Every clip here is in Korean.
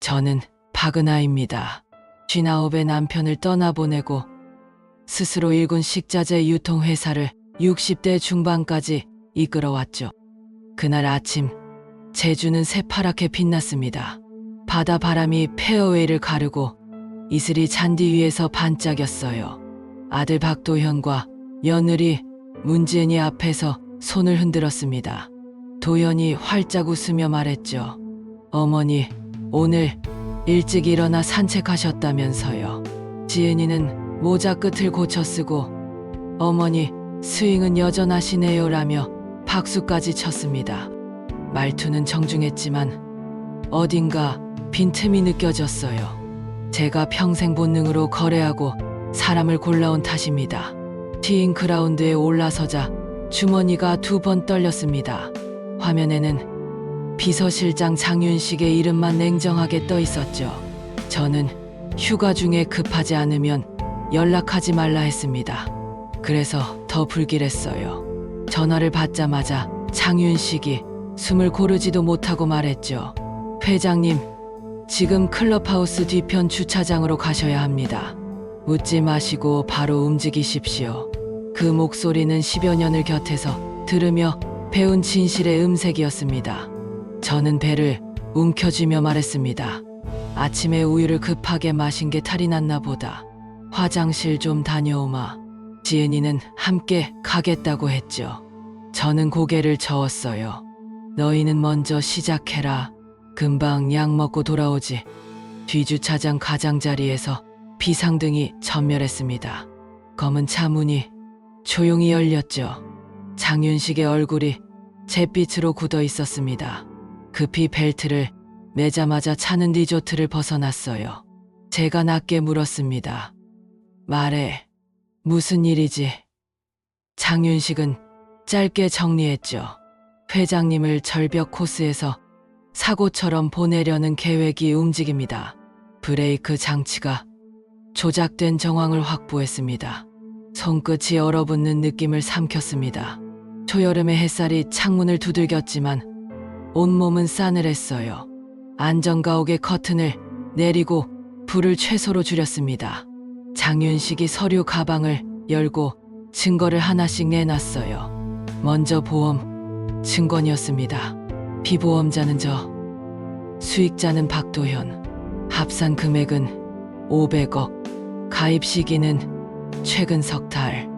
저는 박은하입니다. 59의 남편을 떠나보내고 스스로 일군 식자재 유통회사를 60대 중반까지 이끌어왔죠. 그날 아침 제주는 새파랗게 빛났습니다. 바다 바람이 페어웨이를 가르고 이슬이 잔디 위에서 반짝였어요. 아들 박도현과 며느리 문지은이 앞에서 손을 흔들었습니다. 도현이 활짝 웃으며 말했죠. 어머니, 오늘 일찍 일어나 산책하셨다면서요. 지은이는 모자 끝을 고쳐 쓰고 어머니, 스윙은 여전하시네요 라며 박수까지 쳤습니다. 말투는 정중했지만 어딘가 빈틈이 느껴졌어요. 제가 평생 본능으로 거래하고 사람을 골라온 탓입니다. 티잉 그라운드에 올라서자 주머니가 2번 떨렸습니다. 화면에는 비서실장 장윤식의 이름만 냉정하게 떠 있었죠. 저는 휴가 중에 급하지 않으면 연락하지 말라 했습니다. 그래서 더 불길했어요. 전화를 받자마자 장윤식이 숨을 고르지도 못하고 말했죠. 회장님, 지금 클럽하우스 뒤편 주차장으로 가셔야 합니다. 묻지 마시고 바로 움직이십시오. 그 목소리는 10여 년을 곁에서 들으며 배운 진실의 음색이었습니다. 저는 배를 움켜쥐며 말했습니다. 아침에 우유를 급하게 마신 게 탈이 났나 보다. 화장실 좀 다녀오마. 지은이는 함께 가겠다고 했죠. 저는 고개를 저었어요. 너희는 먼저 시작해라. 금방 약 먹고 돌아오지. 뒤주차장 가장자리에서 비상등이 전멸했습니다. 검은 차 문이 조용히 열렸죠. 장윤식의 얼굴이 잿빛으로 굳어 있었습니다. 급히 벨트를 매자마자 차는 리조트를 벗어났어요. 제가 낮게 물었습니다. 말해, 무슨 일이지? 장윤식은 짧게 정리했죠. 회장님을 절벽 코스에서 사고처럼 보내려는 계획이 움직입니다. 브레이크 장치가 조작된 정황을 확보했습니다. 손끝이 얼어붙는 느낌을 삼켰습니다. 초여름의 햇살이 창문을 두들겼지만 온몸은 싸늘했어요. 안전가옥의 커튼을 내리고 불을 최소로 줄였습니다. 장윤식이 서류 가방을 열고 증거를 하나씩 내놨어요. 먼저 보험 증권이었습니다. 피보험자는 저, 수익자는 박도현. 합산 금액은 500억, 가입 시기는 최근 석 달.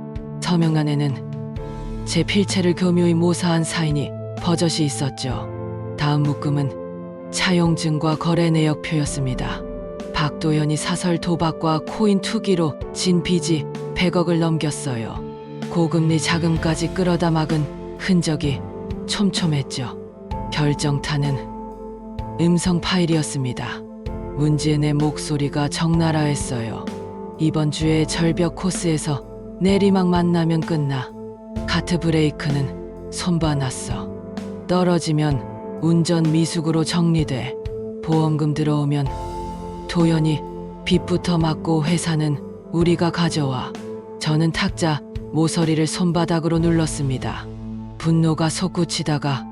서명 안에는 제 필체를 교묘히 모사한 사인이 버젓이 있었죠. 다음 묶음은 차용증과 거래 내역표였습니다. 박도현이 사설 도박과 코인 투기로 진 빚이 100억을 넘겼어요. 고금리 자금까지 끌어다 막은 흔적이 촘촘했죠. 결정타는 음성 파일이었습니다. 문지은의 목소리가 적나라했어요. 이번 주에 절벽 코스에서 내리막 만나면 끝나. 카트 브레이크는 손봐놨어. 떨어지면 운전 미숙으로 정리돼. 보험금 들어오면 도연이 빚부터 막고 회사는 우리가 가져와. 저는 탁자 모서리를 손바닥으로 눌렀습니다. 분노가 솟구치다가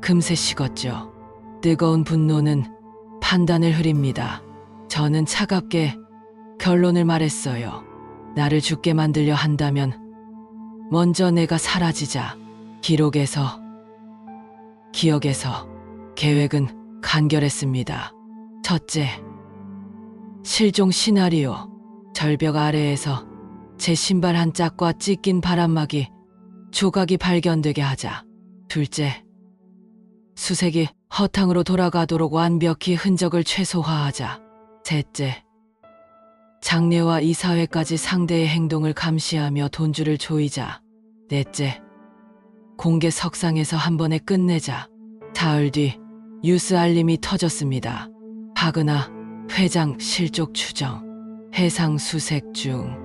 금세 식었죠. 뜨거운 분노는 판단을 흐립니다. 저는 차갑게 결론을 말했어요. 나를 죽게 만들려 한다면 먼저 내가 사라지자. 기록에서, 기억에서. 계획은 간결했습니다. 첫째, 실종 시나리오. 절벽 아래에서 제 신발 한 짝과 찢긴 바람막이 조각이 발견되게 하자. 둘째, 수색이 허탕으로 돌아가도록 완벽히 흔적을 최소화하자. 셋째, 장례와 이사회까지 상대의 행동을 감시하며 돈줄을 조이자. 넷째, 공개 석상에서 한 번에 끝내자. 사흘 뒤 뉴스 알림이 터졌습니다. 박은하 회장 실족 추정. 해상 수색 중.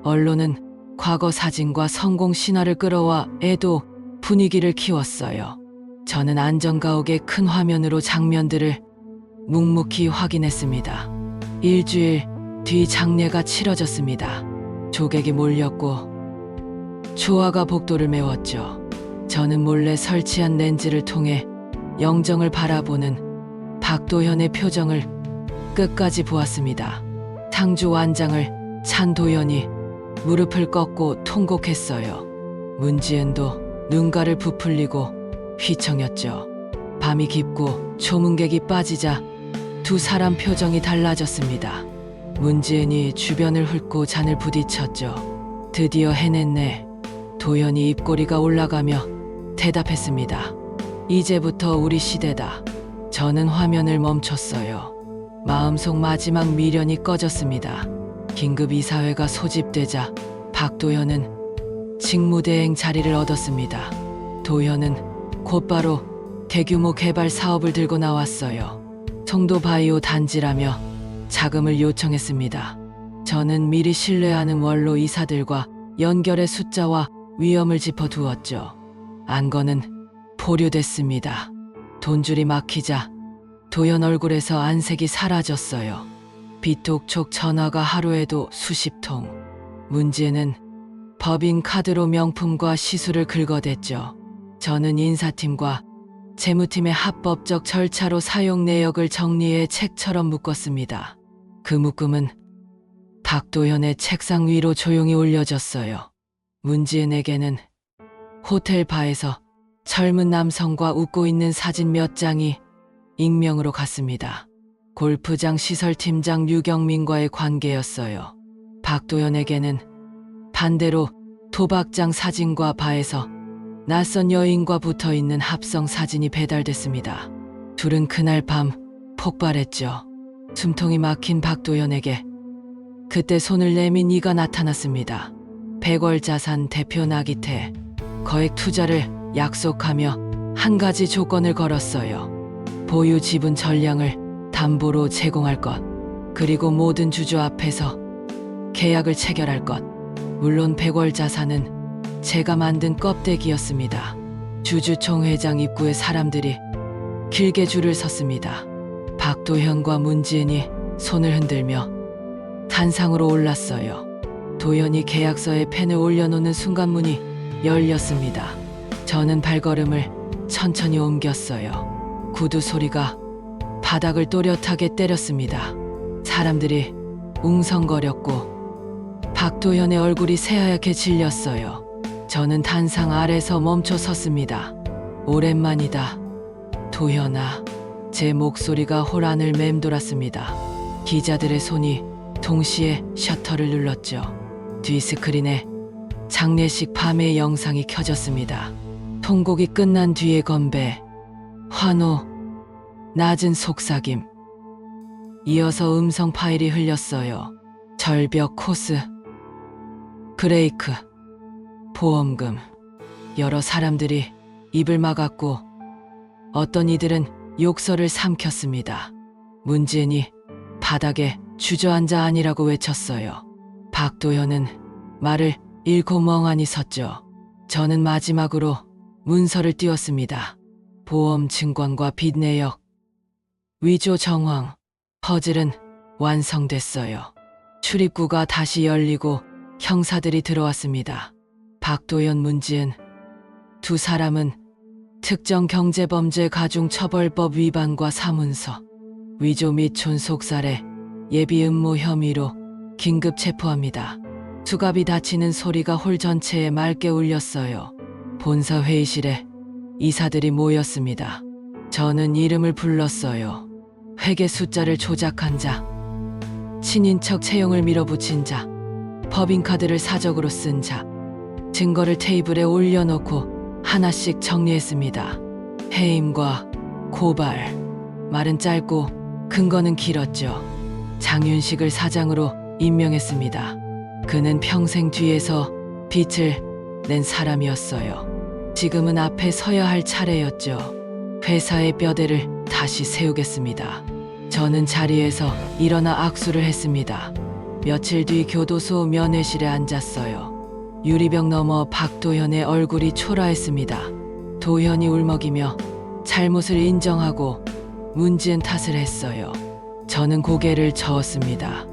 언론은 과거 사진과 성공 신화를 끌어와 애도 분위기를 키웠어요. 저는 안전가옥의 큰 화면으로 장면들을 묵묵히 확인했습니다. 일주일 뒤 장례가 치러졌습니다. 조객이 몰렸고 조화가 복도를 메웠죠. 저는 몰래 설치한 렌즈를 통해 영정을 바라보는 박도현의 표정을 끝까지 보았습니다. 상주 완장을 찬 도연이 무릎을 꺾고 통곡했어요. 문지은도 눈가를 부풀리고 휘청였죠. 밤이 깊고 초문객이 빠지자 두 사람 표정이 달라졌습니다. 문지은이 주변을 훑고 잔을 부딪혔죠. 드디어 해냈네. 도연이 입꼬리가 올라가며 대답했습니다. 이제부터 우리 시대다. 저는 화면을 멈췄어요. 마음속 마지막 미련이 꺼졌습니다. 긴급 이사회가 소집되자 박도연은 직무대행 자리를 얻었습니다. 도연은 곧바로 대규모 개발 사업을 들고 나왔어요. 송도 바이오 단지라며 자금을 요청했습니다. 저는 미리 신뢰하는 원로 이사들과 연결해 숫자와 위험을 짚어두었죠. 안건은 보류됐습니다. 돈줄이 막히자 도연 얼굴에서 안색이 사라졌어요. 비톡촉 전화가 하루에도 수십 통. 문제는 법인 카드로 명품과 시술을 긁어댔죠. 저는 인사팀과 재무팀의 합법적 절차로 사용 내역을 정리해 책처럼 묶었습니다. 그 묶음은 박도연의 책상 위로 조용히 올려졌어요. 문지은에게는 호텔 바에서 젊은 남성과 웃고 있는 사진 몇 장이 익명으로 갔습니다. 골프장 시설팀장 유경민과의 관계였어요. 박도연에게는 반대로 도박장 사진과 바에서 낯선 여인과 붙어있는 합성 사진이 배달됐습니다. 둘은 그날 밤 폭발했죠. 숨통이 막힌 박도연에게 그때 손을 내민 이가 나타났습니다. 백월자산 대표 나기태 거액 투자를 약속하며 한 가지 조건을 걸었어요. 보유 지분 전량을 담보로 제공할 것, 그리고 모든 주주 앞에서 계약을 체결할 것. 물론 백월자산은 제가 만든 껍데기였습니다. 주주총회장 입구에 사람들이 길게 줄을 섰습니다. 박도현과 문지은이 손을 흔들며 단상으로 올랐어요. 도연이 계약서에 펜을 올려놓는 순간 문이 열렸습니다. 저는 발걸음을 천천히 옮겼어요. 구두 소리가 바닥을 또렷하게 때렸습니다. 사람들이 웅성거렸고 박도현의 얼굴이 새하얗게 질렸어요. 저는 단상 아래서 멈춰 섰습니다. 오랜만이다. 도현아. 제 목소리가 호란을 맴돌았습니다. 기자들의 손이 동시에 셔터를 눌렀죠. 뒤 스크린에 장례식 밤의 영상이 켜졌습니다. 통곡이 끝난 뒤의 건배, 환호, 낮은 속삭임. 이어서 음성 파일이 흘렸어요. 절벽 코스, 브레이크, 보험금. 여러 사람들이 입을 막았고 어떤 이들은 욕설을 삼켰습니다. 문지은이 바닥에 주저앉아 아니라고 외쳤어요. 박도현은 말을 잃고 멍하니 섰죠. 저는 마지막으로 문서를 띄웠습니다. 보험 증권과 빚 내역, 위조 정황, 퍼즐은 완성됐어요. 출입구가 다시 열리고 형사들이 들어왔습니다. 박도연, 문지은 두 사람은 특정경제범죄 가중처벌법 위반과 사문서, 위조 및 존속살해, 예비 음모 혐의로 긴급 체포합니다. 수갑이 닫히는 소리가 홀 전체에 맑게 울렸어요. 본사 회의실에 이사들이 모였습니다. 저는 이름을 불렀어요. 회계 숫자를 조작한 자, 친인척 채용을 밀어붙인 자, 법인카드를 사적으로 쓴 자, 증거를 테이블에 올려놓고 하나씩 정리했습니다. 해임과 고발. 말은 짧고 근거는 길었죠. 장윤식을 사장으로 임명했습니다. 그는 평생 뒤에서 빛을 낸 사람이었어요. 지금은 앞에 서야 할 차례였죠. 회사의 뼈대를 다시 세우겠습니다. 저는 자리에서 일어나 악수를 했습니다. 며칠 뒤 교도소 면회실에 앉았어요. 유리병 너머 박도현의 얼굴이 초라했습니다. 도현이 울먹이며 잘못을 인정하고 문지은 탓을 했어요. 저는 고개를 저었습니다.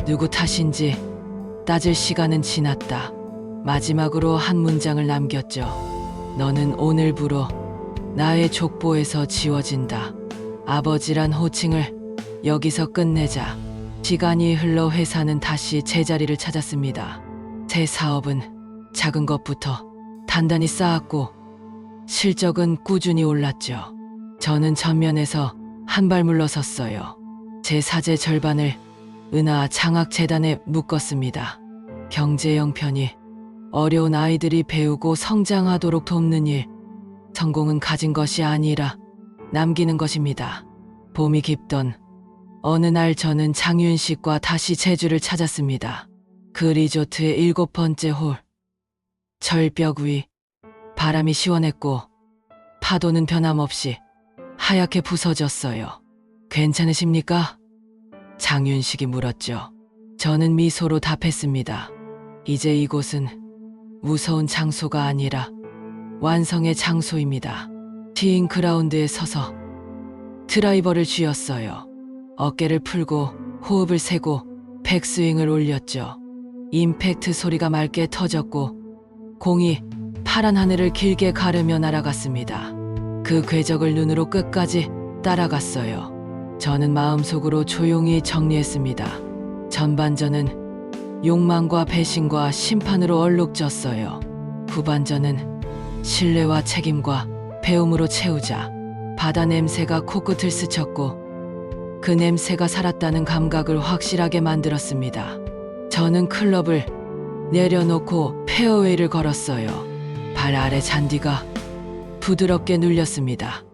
누구 탓인지 따질 시간은 지났다. 마지막으로 한 문장을 남겼죠. 너는 오늘부로 나의 족보에서 지워진다. 아버지란 호칭을 여기서 끝내자. 시간이 흘러 회사는 다시 제자리를 찾았습니다. 제 사업은 작은 것부터 단단히 쌓았고 실적은 꾸준히 올랐죠. 저는 전면에서 한 발 물러섰어요. 제 사재 절반을 은하 장학재단에 묶었습니다. 경제 형편이 어려운 아이들이 배우고 성장하도록 돕는 일. 성공은 가진 것이 아니라 남기는 것입니다. 봄이 깊던 어느 날 저는 장윤식과 다시 제주를 찾았습니다. 그 리조트의 7번째 홀. 절벽 위 바람이 시원했고 파도는 변함없이 하얗게 부서졌어요. 괜찮으십니까? 장윤식이 물었죠. 저는 미소로 답했습니다. 이제 이곳은 무서운 장소가 아니라 완성의 장소입니다. 티잉 그라운드에 서서 드라이버를 쥐었어요. 어깨를 풀고 호흡을 세고 백스윙을 올렸죠. 임팩트 소리가 맑게 터졌고 공이 파란 하늘을 길게 가르며 날아갔습니다. 그 궤적을 눈으로 끝까지 따라갔어요. 저는 마음속으로 조용히 정리했습니다. 전반전은 욕망과 배신과 심판으로 얼룩졌어요. 후반전은 신뢰와 책임과 배움으로 채우자. 바다 냄새가 코끝을 스쳤고 그 냄새가 살았다는 감각을 확실하게 만들었습니다. 저는 클럽을 내려놓고 페어웨이를 걸었어요. 발 아래 잔디가 부드럽게 눌렸습니다.